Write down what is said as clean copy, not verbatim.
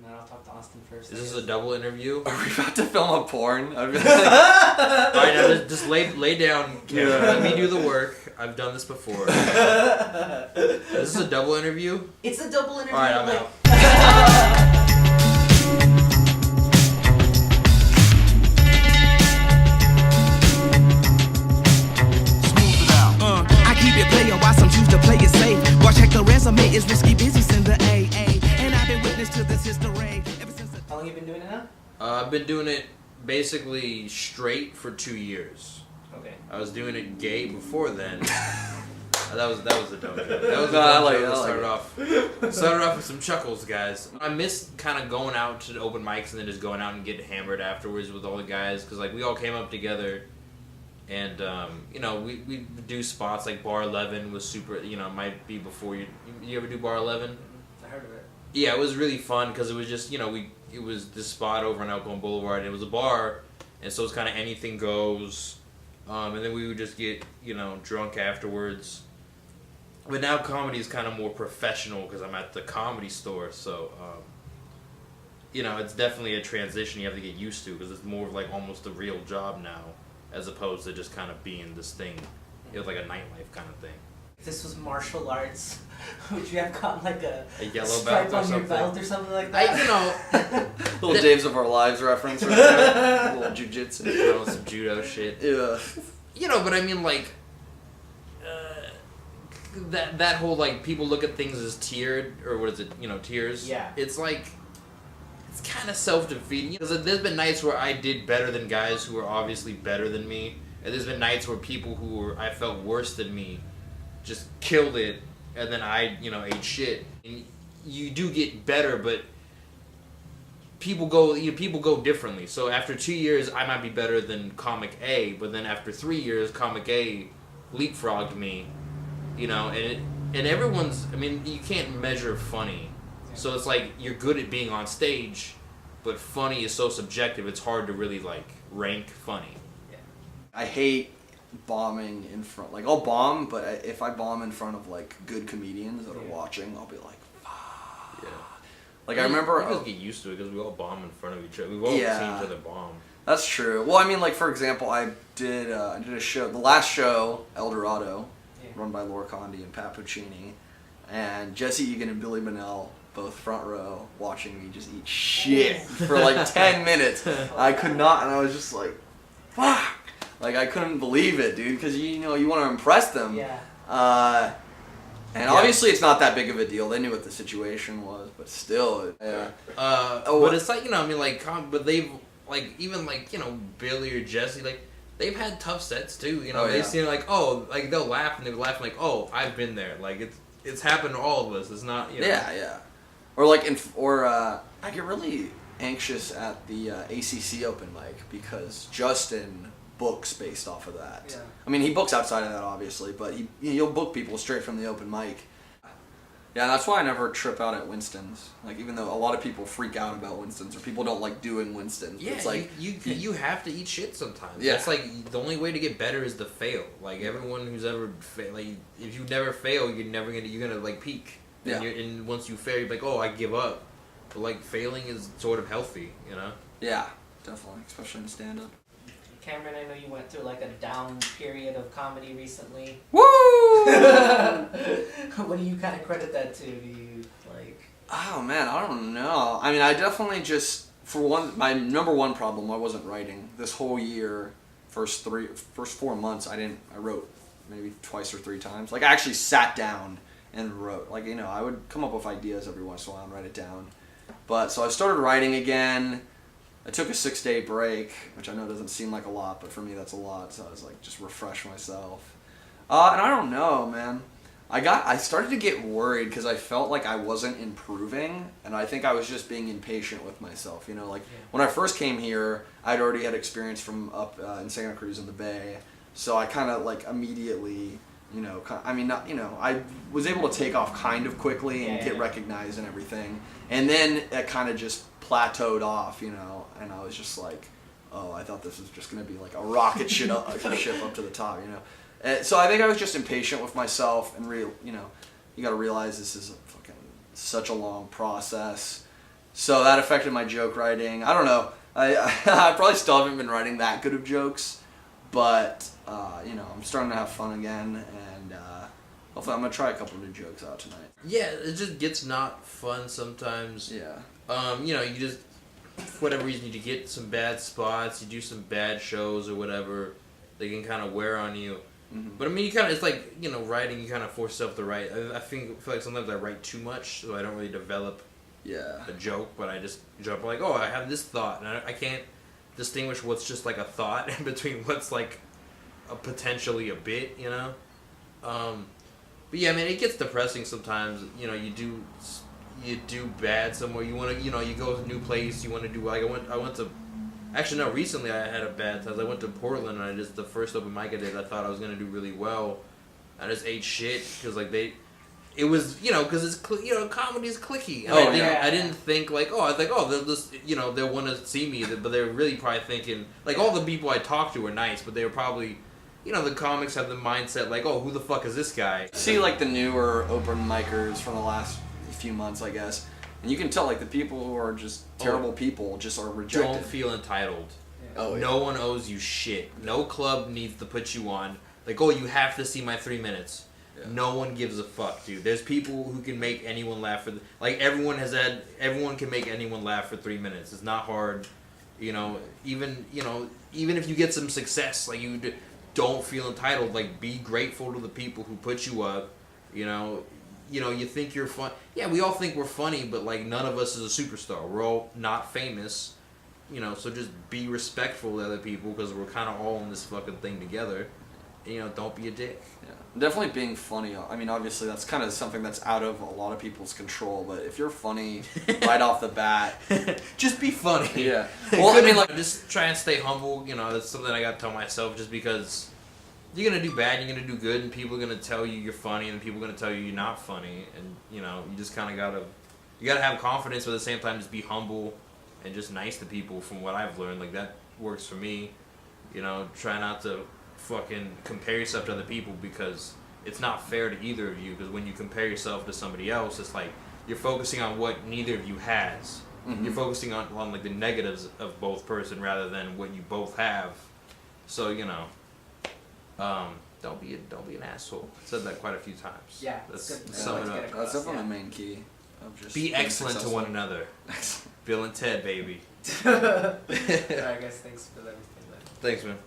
then I'll talk to Austin first. Is this a double interview? Are we about to film a porn? Alright, now just lay down, Cameron. Yeah. Let me do the work. I've done this before. Is this a double interview? It's a double interview. Alright, I'm out. Why some choose to play it safe? Watch check the resume, it's risky business in the AA. And I've been witness to this history ever since. How long you been doing it now? I've been doing it basically straight for 2 years. Okay. I was doing it gay before then. That was a dumb joke. That was a No, I dumb like joke it, to I start like off. Started off with some chuckles, guys. I miss kind of going out to the open mics and then just going out and getting hammered afterwards with all the guys because like we all came up together. And, you know, we do spots like Bar 11 was super, you know, it might be before you ever do Bar 11? I heard of it. Yeah, it was really fun because it was just, you know, it was this spot over on Elkhorn Boulevard and it was a bar. And so it's kind of anything goes. And then we would just get, you know, drunk afterwards. But now comedy is kind of more professional because I'm at the Comedy Store. So, you know, it's definitely a transition you have to get used to because it's more of like almost a real job now. As opposed to just kind of being this thing. It was like a nightlife kind of thing. If this was martial arts, would you have gotten like a yellow stripe belt or on your something? belt or something like that? You know, Little Daves of Our Lives reference right there. Little jujitsu. you know, some judo shit. Yeah. You know, but I mean, like, that whole, like, people look at things as tiered, or what is it, you know, tiers? Yeah. It's like, it's kind of self-defeating. Because there's been nights where I did better than guys who were obviously better than me. And there's been nights where people who were, I felt worse than me just killed it. And then I, you know, ate shit. And you do get better, but people go differently. So after 2 years, I might be better than Comic A. But then after 3 years, Comic A leapfrogged me. You know, and everyone's, I mean, you can't measure funny. So it's like, you're good at being on stage, but funny is so subjective, it's hard to really, like, rank funny. Yeah. I hate bombing in front. Like, I'll bomb, but if I bomb in front of, like, good comedians that are watching, I'll be like, fuck. Yeah. Like, I remember... We just get used to it, because we all bomb in front of each other. We've all seen each other bomb. That's true. Well, I mean, like, for example, I did a show, the last show, El Dorado, run by Laura Condi and Pat Puccini, and Jesse Egan and Billy Bonnell, both front row, watching me just eat shit for like 10 minutes. I could not, and I was just like, fuck! Like, I couldn't believe it, dude, because, you know, you want to impress them. Yeah. And obviously it's not that big of a deal. They knew what the situation was, but still, yeah. But it's like, you know, I mean, like, but they've, like, even, like, you know, Billy or Jesse, like, they've had tough sets, too, you know. They seem like, oh, like, they'll laugh, and they're laughing like, oh, I've been there. Like, it's happened to all of us. It's not, you know. Yeah. Or like, I get really anxious at the ACC open mic because Justin books based off of that. Yeah. I mean, he books outside of that, obviously, but he'll book people straight from the open mic. Yeah, that's why I never trip out at Winston's. Like, even though a lot of people freak out about Winston's, or people don't like doing Winston's. Yeah, it's like you have to eat shit sometimes. Yeah. It's like, the only way to get better is to fail. Like, everyone who's ever like, if you never fail, you're gonna like peak. And, and once you fail, you're like, oh, I give up. But, like, failing is sort of healthy, you know? Yeah, definitely, especially in stand-up. Cameron, I know you went through like a down period of comedy recently. Woo! What do you kind of credit that to? Do you like? Oh man, I don't know. I mean, I definitely just, for one, my number one problem, I wasn't writing. This whole year, first 4 months, I wrote maybe twice or 3 times. Like, I actually sat down and wrote. Like, you know, I would come up with ideas every once in a while and write it down. But, so I started writing again. I took a 6-day break, which I know doesn't seem like a lot, but for me that's a lot. So I was like, just refresh myself. And I don't know, man. I started to get worried because I felt like I wasn't improving, and I think I was just being impatient with myself. You know, like when I first came here, I'd already had experience from up in Santa Cruz in the Bay, so I kind of like immediately, you know, I mean, not, you know, I was able to take off kind of quickly and get recognized and everything, and then it kind of just plateaued off, you know, and I was just like, oh, I thought this was just going to be like a rocket ship up to the top, you know. So I think I was just impatient with myself, and you know, you got to realize this is fucking such a long process, So that affected my joke writing. I don't know. I probably still haven't been writing that good of jokes, but I'm starting to have fun again, and hopefully I'm gonna try a couple new jokes out tonight. Yeah, it just gets not fun sometimes. Yeah. You just, for whatever reason, you get some bad spots, you do some bad shows or whatever, they can kind of wear on you. Mm-hmm. But I mean, it's like, writing, you kind of force yourself to write. I feel like sometimes I write too much, so I don't really develop a joke, but I just jump like, oh, I have this thought, and I can't distinguish what's just like a thought in between what's like potentially a bit, But yeah, I mean, it gets depressing sometimes. You do bad somewhere. You want to, you go to a new place. You want to do like I went to. Actually, no. Recently, I had a bad time. I went to Portland, and the first open mic I did, I thought I was gonna do really well. I just ate shit because it was because it's comedy's cliquey. And I didn't think like they'll just they'll want to see me, but they're really probably thinking like all the people I talked to were nice, but they were probably. The comics have the mindset like, oh, who the fuck is this guy? See, like, the newer open micers from the last few months, I guess. And you can tell, like, the people who are just terrible people just are rejected. Don't feel entitled. Yeah. Oh, yeah. No one owes you shit. No club needs to put you on. Like, oh, you have to see my 3 minutes. Yeah. No one gives a fuck, dude. There's people who can make anyone laugh everyone can make anyone laugh for 3 minutes. It's not hard. Even if you get some success, like don't feel entitled. Like, be grateful to the people who put you up. You think you're fun. Yeah, we all think we're funny, but like none of us is a superstar. We're all not famous. So just be respectful to other people because we're kind of all in this fucking thing together. And, don't be a dick. Yeah, definitely being funny. I mean, obviously that's kind of something that's out of a lot of people's control. But if you're funny right off the bat, just be funny. Yeah. Well, I mean, like, just try and stay humble. That's something I gotta tell myself. Just because you're gonna do bad, you're gonna do good, and people are gonna tell you you're funny, and people are gonna tell you you're not funny, and you just kind of gotta have confidence, but at the same time, just be humble and just nice to people. From what I've learned, like that works for me. Try not to fucking compare yourself to other people because it's not fair to either of you. Because when you compare yourself to somebody else, it's like you're focusing on what neither of you has. Mm-hmm. You're focusing on like the negatives of both person rather than what you both have. So don't be an asshole. I said that quite a few times. Yeah, that's sum it up. That's definitely the main key of just be excellent to one another. Bill and Ted, baby. I guess thanks for everything. Thanks, man.